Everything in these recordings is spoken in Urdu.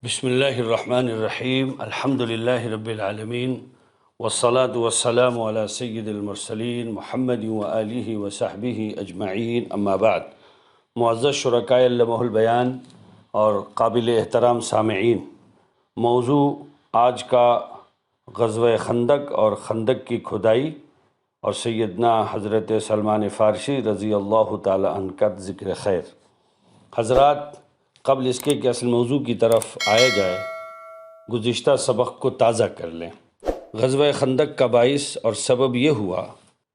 بسم اللہ الرحمن الرحیم الحمد للہ رب العالمین والصلاة والسلام علی سید المرسلین محمد وآلہ وصحبہ اجمعین اما بعد۔ معزز شرکائے علمہ البیان اور قابل احترام سامعین، موضوع آج کا غزوہ خندق اور خندق کی کھدائی اور سیدنا حضرت سلمان فارسی رضی اللہ تعالی عنہ کا ذکر خیر۔ حضرات، قبل اس کے کہ اصل موضوع کی طرف آیا جائے، گزشتہ سبق کو تازہ کر لیں۔ غزوہ خندق کا باعث اور سبب یہ ہوا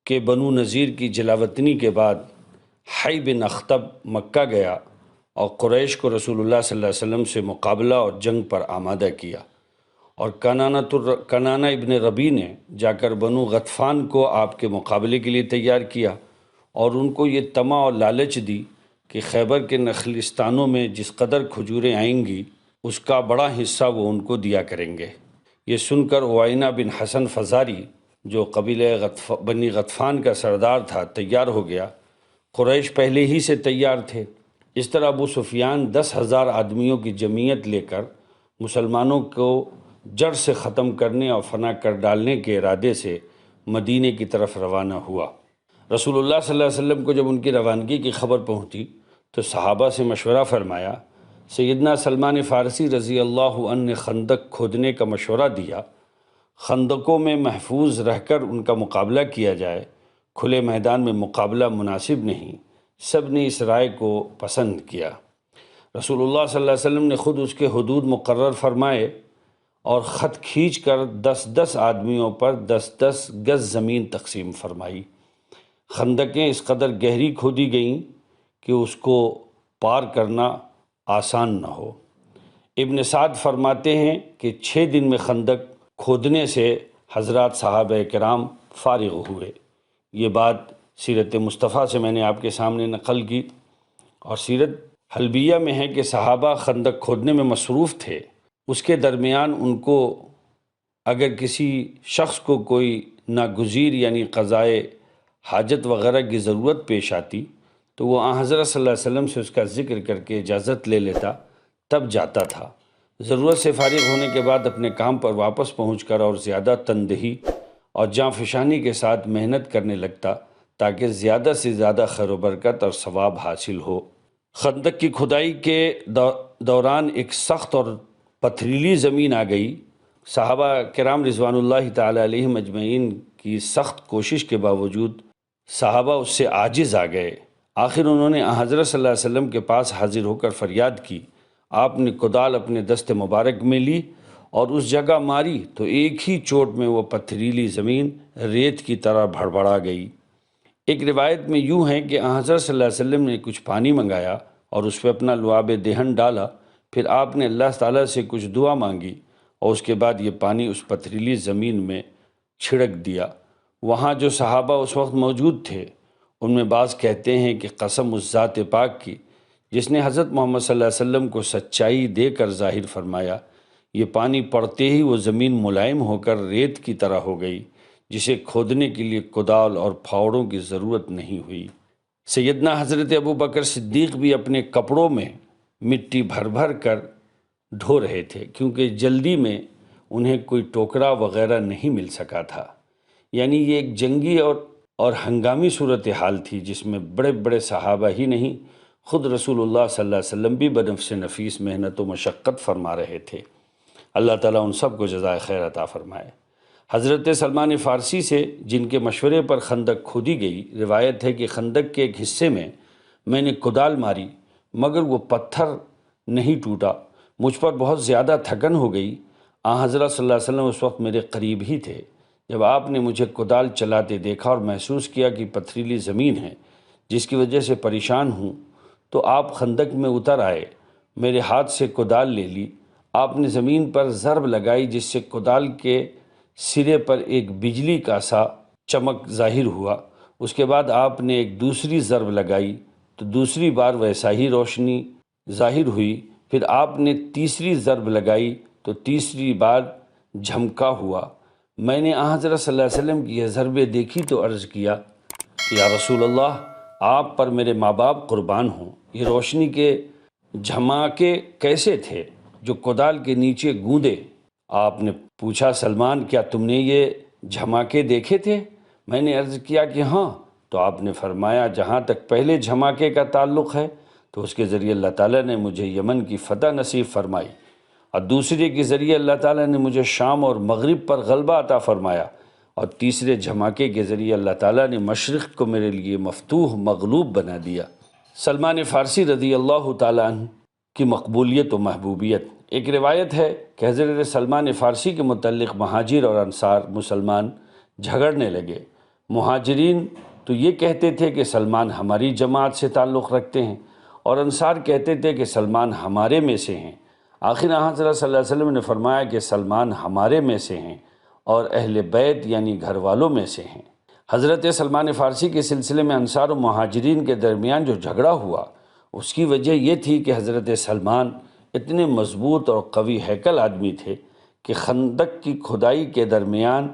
کہ بنو نذیر کی جلاوطنی کے بعد حی بن اخطب مکہ گیا اور قریش کو رسول اللہ صلی اللہ علیہ وسلم سے مقابلہ اور جنگ پر آمادہ کیا، اور کنانہ ابن ربیع نے جا کر بنو غطفان کو آپ کے مقابلے کے لیے تیار کیا اور ان کو یہ طمع اور لالچ دی کہ خیبر کے نخلستانوں میں جس قدر کھجوریں آئیں گی اس کا بڑا حصہ وہ ان کو دیا کریں گے۔ یہ سن کر عوینہ بن حسن فزاری، جو قبیلہ بنی غطفان کا سردار تھا، تیار ہو گیا۔ قریش پہلے ہی سے تیار تھے۔ اس طرح ابو سفیان 10,000 آدمیوں کی جمعیت لے کر مسلمانوں کو جڑ سے ختم کرنے اور فنا کر ڈالنے کے ارادے سے مدینے کی طرف روانہ ہوا۔ رسول اللہ صلی اللہ علیہ وسلم کو جب ان کی روانگی کی خبر پہنچی تو صحابہ سے مشورہ فرمایا۔ سیدنا سلمان فارسی رضی اللہ عنہ نے خندق کھودنے کا مشورہ دیا۔ خندقوں میں محفوظ رہ کر ان کا مقابلہ کیا جائے، کھلے میدان میں مقابلہ مناسب نہیں۔ سب نے اس رائے کو پسند کیا۔ رسول اللہ صلی اللہ علیہ وسلم نے خود اس کے حدود مقرر فرمائے اور خط کھینچ کر 10 آدمیوں پر 10 گز زمین تقسیم فرمائی۔ خندقیں اس قدر گہری کھودی گئیں کہ اس کو پار کرنا آسان نہ ہو۔ ابن سعد فرماتے ہیں کہ 6 دن میں خندق کھودنے سے حضرات صحابہ کرام فارغ ہوئے۔ یہ بات سیرت مصطفیٰ سے میں نے آپ کے سامنے نقل کی، اور سیرت حلبیہ میں ہے کہ صحابہ خندق کھودنے میں مصروف تھے۔ اس کے درمیان ان کو اگر کسی شخص کو کوئی ناگزیر یعنی قضائے حاجت وغیرہ کی ضرورت پیش آتی تو وہ حضرت صلی اللہ علیہ وسلم سے اس کا ذکر کر کے اجازت لے لیتا، تب جاتا تھا۔ ضرورت سے فارغ ہونے کے بعد اپنے کام پر واپس پہنچ کر اور زیادہ تندہی اور جاں فشانی کے ساتھ محنت کرنے لگتا تاکہ زیادہ سے زیادہ خیر و برکت اور ثواب حاصل ہو۔ خندق کی کھدائی کے دوران ایک سخت اور پتھریلی زمین آ گئی۔ صحابہ کرام رضوان اللہ تعالی علیہم اجمعین کی سخت کوشش کے باوجود صحابہ اس سے عاجز آ گئے۔ آخر انہوں نے حضرت صلی اللہ علیہ وسلم کے پاس حاضر ہو کر فریاد کی۔ آپ نے کدال اپنے دست مبارک میں لی اور اس جگہ ماری تو ایک ہی چوٹ میں وہ پتھریلی زمین ریت کی طرح بھڑبڑا گئی۔ ایک روایت میں یوں ہے کہ حضرت صلی اللہ علیہ وسلم نے کچھ پانی منگایا اور اس پہ اپنا لعاب دہن ڈالا، پھر آپ نے اللہ تعالیٰ سے کچھ دعا مانگی اور اس کے بعد یہ پانی اس پتھریلی زمین میں چھڑک دیا۔ وہاں جو صحابہ اس وقت موجود تھے ان میں بعض کہتے ہیں کہ قسم اس ذات پاک کی جس نے حضرت محمد صلی اللہ علیہ وسلم کو سچائی دے کر ظاہر فرمایا، یہ پانی پڑتے ہی وہ زمین ملائم ہو کر ریت کی طرح ہو گئی جسے کھودنے کے لیے کدال اور پھاوڑوں کی ضرورت نہیں ہوئی۔ سیدنا حضرت ابو بکر صدیق بھی اپنے کپڑوں میں مٹی بھر بھر کر ڈھو رہے تھے، کیونکہ جلدی میں انہیں کوئی ٹوکرا وغیرہ نہیں مل سکا تھا۔ یعنی یہ ایک جنگی اور ہنگامی صورتحال تھی جس میں بڑے بڑے صحابہ ہی نہیں، خود رسول اللہ صلی اللہ علیہ وسلم بھی بنفس نفیس محنت و مشقت فرما رہے تھے۔ اللہ تعالیٰ ان سب کو جزائے خیر عطا فرمائے۔ حضرت سلمان فارسی سے، جن کے مشورے پر خندق کھودی گئی، روایت ہے کہ خندق کے ایک حصے میں نے کدال ماری مگر وہ پتھر نہیں ٹوٹا۔ مجھ پر بہت زیادہ تھکن ہو گئی۔ حضرت صلی اللہ علیہ وسلم اس وقت میرے قریب ہی تھے۔ جب آپ نے مجھے کدال چلاتے دیکھا اور محسوس کیا کہ پتھریلی زمین ہے جس کی وجہ سے پریشان ہوں، تو آپ خندق میں اتر آئے، میرے ہاتھ سے کدال لے لی۔ آپ نے زمین پر ضرب لگائی جس سے کدال کے سرے پر ایک بجلی کا سا چمک ظاہر ہوا۔ اس کے بعد آپ نے ایک دوسری ضرب لگائی تو دوسری بار ویسا ہی روشنی ظاہر ہوئی۔ پھر آپ نے تیسری ضرب لگائی تو تیسری بار جھمکا ہوا۔ میں نے حضرت صلی اللہ علیہ وسلم کی یہ ضربیں دیکھی تو عرض کیا کہ یا رسول اللہ، آپ پر میرے ماں باپ قربان ہوں، یہ روشنی کے جھماکے کیسے تھے؟ جو کودال کے نیچے گوندے۔ آپ نے پوچھا سلمان کیا تم نے یہ جھماکے دیکھے تھے؟ میں نے عرض کیا کہ ہاں۔ تو آپ نے فرمایا جہاں تک پہلے جھماکے کا تعلق ہے تو اس کے ذریعے اللہ تعالیٰ نے مجھے یمن کی فتح نصیب فرمائی، اور دوسرے کے ذریعے اللہ تعالیٰ نے مجھے شام اور مغرب پر غلبہ عطا فرمایا، اور تیسرے جھماکے کے ذریعے اللہ تعالیٰ نے مشرق کو میرے لیے مفتوح مغلوب بنا دیا۔ سلمان فارسی رضی اللہ تعالیٰ عنہ کی مقبولیت و محبوبیت۔ ایک روایت ہے کہ حضرت سلمان فارسی کے متعلق مہاجر اور انصار مسلمان جھگڑنے لگے۔ مہاجرین تو یہ کہتے تھے کہ سلمان ہماری جماعت سے تعلق رکھتے ہیں، اور انصار کہتے تھے کہ سلمان ہمارے میں سے ہیں۔ آخر حضرت صلی اللہ علیہ وسلم نے فرمایا کہ سلمان ہمارے میں سے ہیں اور اہل بیت یعنی گھر والوں میں سے ہیں۔ حضرت سلمان فارسی کے سلسلے میں انصار و مہاجرین کے درمیان جو جھگڑا ہوا اس کی وجہ یہ تھی کہ حضرت سلمان اتنے مضبوط اور قوی ہیکل آدمی تھے کہ خندق کی کھدائی کے درمیان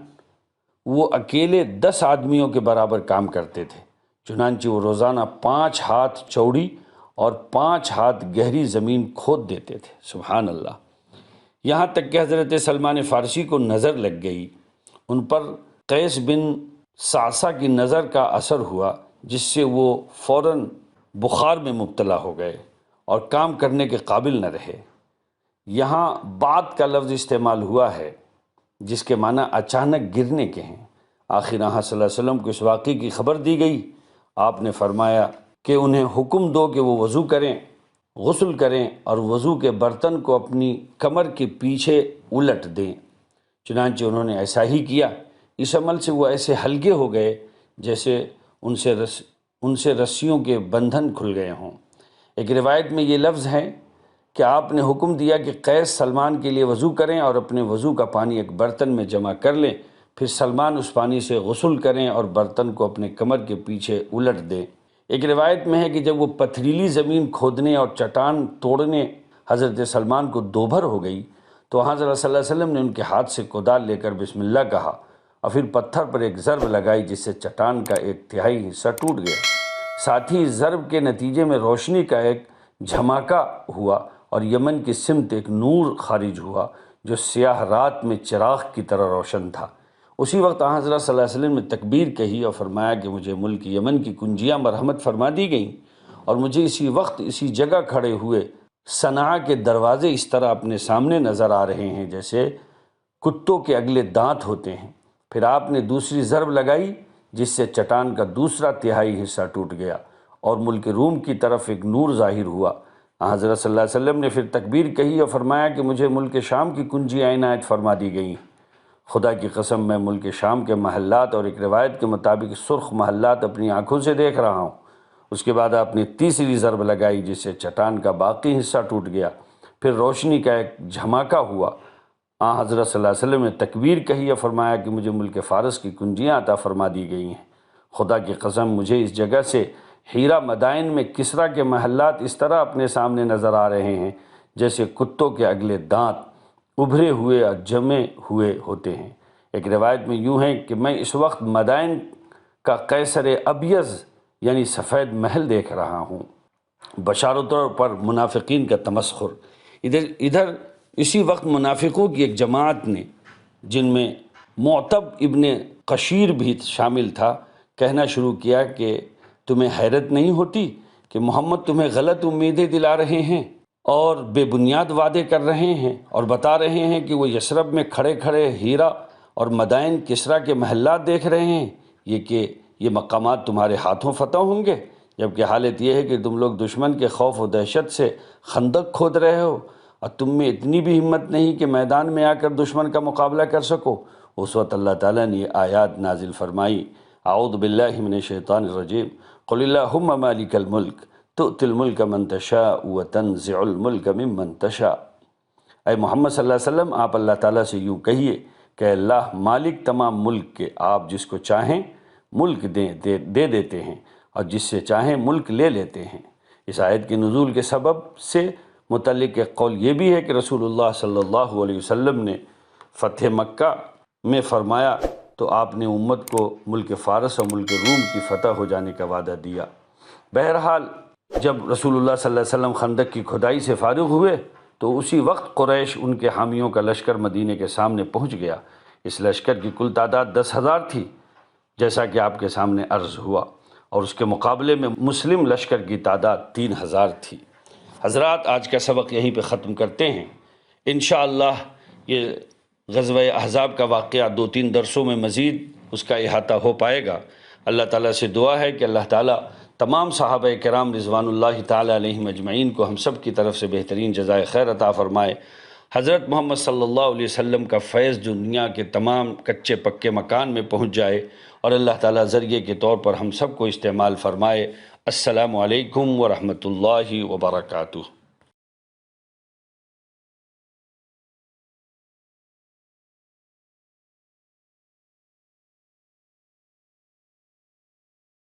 وہ اکیلے 10 آدمیوں کے برابر کام کرتے تھے، چنانچہ وہ روزانہ 5 ہاتھ چوڑی اور 5 ہاتھ گہری زمین کھود دیتے تھے۔ سبحان اللہ! یہاں تک کہ حضرت سلمان فارسی کو نظر لگ گئی، ان پر قیس بن صعصع کی نظر کا اثر ہوا، جس سے وہ فوراً بخار میں مبتلا ہو گئے اور کام کرنے کے قابل نہ رہے۔ یہاں بعد کا لفظ استعمال ہوا ہے جس کے معنی اچانک گرنے کے ہیں۔ آخر صلی اللہ علیہ وسلم کو اس واقعے کی خبر دی گئی۔ آپ نے فرمایا کہ انہیں حکم دو کہ وہ وضو کریں، غسل کریں اور وضو کے برتن کو اپنی کمر کے پیچھے الٹ دیں۔ چنانچہ انہوں نے ایسا ہی کیا۔ اس عمل سے وہ ایسے ہلکے ہو گئے جیسے ان سے رسیوں کے بندھن کھل گئے ہوں۔ ایک روایت میں یہ لفظ ہے کہ آپ نے حکم دیا کہ قیس سلمان کے لیے وضو کریں اور اپنے وضو کا پانی ایک برتن میں جمع کر لیں، پھر سلمان اس پانی سے غسل کریں اور برتن کو اپنے کمر کے پیچھے الٹ دیں۔ ایک روایت میں ہے کہ جب وہ پتھریلی زمین کھودنے اور چٹان توڑنے حضرت سلمان کو دوبھر ہو گئی تو حضرت صلی اللہ علیہ وسلم نے ان کے ہاتھ سے کودال لے کر بسم اللہ کہا اور پھر پتھر پر ایک ضرب لگائی، جس سے چٹان کا 1/3 حصہ ٹوٹ گیا۔ ساتھ ہی ضرب کے نتیجے میں روشنی کا ایک جھماکہ ہوا اور یمن کی سمت ایک نور خارج ہوا جو سیاہ رات میں چراغ کی طرح روشن تھا۔ اسی وقت حضرت صلی اللہ علیہ وسلم نے تکبیر کہی اور فرمایا کہ مجھے ملک یمن کی کنجیاں مرحمت فرما دی گئیں، اور مجھے اسی وقت اسی جگہ کھڑے ہوئے صنعاء کے دروازے اس طرح اپنے سامنے نظر آ رہے ہیں جیسے کتوں کے اگلے دانت ہوتے ہیں۔ پھر آپ نے دوسری ضرب لگائی جس سے چٹان کا 2/3 حصہ ٹوٹ گیا اور ملک روم کی طرف ایک نور ظاہر ہوا۔ حضرت صلی اللہ علیہ وسلم نے پھر تکبیر کہی اور فرمایا کہ مجھے ملک شام کی کنجیاں عنایت فرما دی گئیں۔ خدا کی قسم میں ملک شام کے محلات اور ایک روایت کے مطابق سرخ محلات اپنی آنکھوں سے دیکھ رہا ہوں۔ اس کے بعد آپ نے تیسری ضرب لگائی جس سے چٹان کا باقی حصہ ٹوٹ گیا۔ پھر روشنی کا ایک جھماکہ ہوا۔ حضرت صلی اللہ علیہ وسلم نے تکبیر کہی اور فرمایا کہ مجھے ملک فارس کی کنجیاں عطا فرما دی گئی ہیں۔ خدا کی قسم مجھے اس جگہ سے ہیرا مدائن میں کسرا کے محلات اس طرح اپنے سامنے نظر آ رہے ہیں جیسے کتوں کے اگلے دانت ابھرے ہوئے اور جمے ہوئے ہوتے ہیں۔ ایک روایت میں یوں ہے کہ میں اس وقت مدائن کا قیصر ابیض یعنی سفید محل دیکھ رہا ہوں۔ بشارتوں پر منافقین کا تمسخر۔ ادھر اسی وقت منافقوں کی ایک جماعت نے، جن میں معتب ابن قشیر بھی شامل تھا، کہنا شروع کیا کہ تمہیں حیرت نہیں ہوتی کہ محمد تمہیں غلط امیدیں دلا رہے ہیں اور بے بنیاد وعدے کر رہے ہیں اور بتا رہے ہیں کہ وہ یثرب میں کھڑے کھڑے ہیرا اور مدائن کسرا کے محلات دیکھ رہے ہیں، یہ مقامات تمہارے ہاتھوں فتح ہوں گے، جبکہ حالت یہ ہے کہ تم لوگ دشمن کے خوف و دہشت سے خندق کھود رہے ہو اور تم میں اتنی بھی ہمت نہیں کہ میدان میں آ کر دشمن کا مقابلہ کر سکو۔ اس وقت اللہ تعالیٰ نے یہ آیات نازل فرمائی، اعوذ باللہ من الشیطان الرجیم، قل اللہم مالک الملک تؤتی الملک من تشاء وتنزع الملک ممن تشاء۔ اے محمد صلی اللہ علیہ وسلم، آپ اللہ تعالیٰ سے یوں کہیے کہ اللہ مالک تمام ملک کے، آپ جس کو چاہیں ملک دے دیتے ہیں اور جس سے چاہیں ملک لے لیتے ہیں۔ اس آیت کے نزول کے سبب سے متعلق ایک قول یہ بھی ہے کہ رسول اللہ صلی اللہ علیہ وسلم نے فتح مکہ میں فرمایا تو آپ نے امت کو ملک فارس اور ملک روم کی فتح ہو جانے کا وعدہ دیا۔ بہرحال جب رسول اللہ صلی اللہ علیہ وسلم خندق کی کھدائی سے فارغ ہوئے تو اسی وقت قریش ان کے حامیوں کا لشکر مدینے کے سامنے پہنچ گیا۔ اس لشکر کی کل تعداد 10,000 تھی، جیسا کہ آپ کے سامنے عرض ہوا، اور اس کے مقابلے میں مسلم لشکر کی تعداد 3,000 تھی۔ حضرات، آج کا سبق یہیں پہ ختم کرتے ہیں۔ انشاءاللہ یہ غزوہ احزاب کا واقعہ 2-3 درسوں میں مزید اس کا احاطہ ہو پائے گا۔ اللہ تعالیٰ سے دعا ہے کہ اللہ تعالیٰ تمام صحابہ کرام رضوان اللہ تعالیٰ علیہم اجمعین کو ہم سب کی طرف سے بہترین جزائے خیر عطا فرمائے۔ حضرت محمد صلی اللہ علیہ وسلم کا فیض دنیا کے تمام کچے پکے مکان میں پہنچ جائے، اور اللہ تعالیٰ ذریعے کے طور پر ہم سب کو استعمال فرمائے۔ السلام علیکم ورحمۃ اللہ وبرکاتہ۔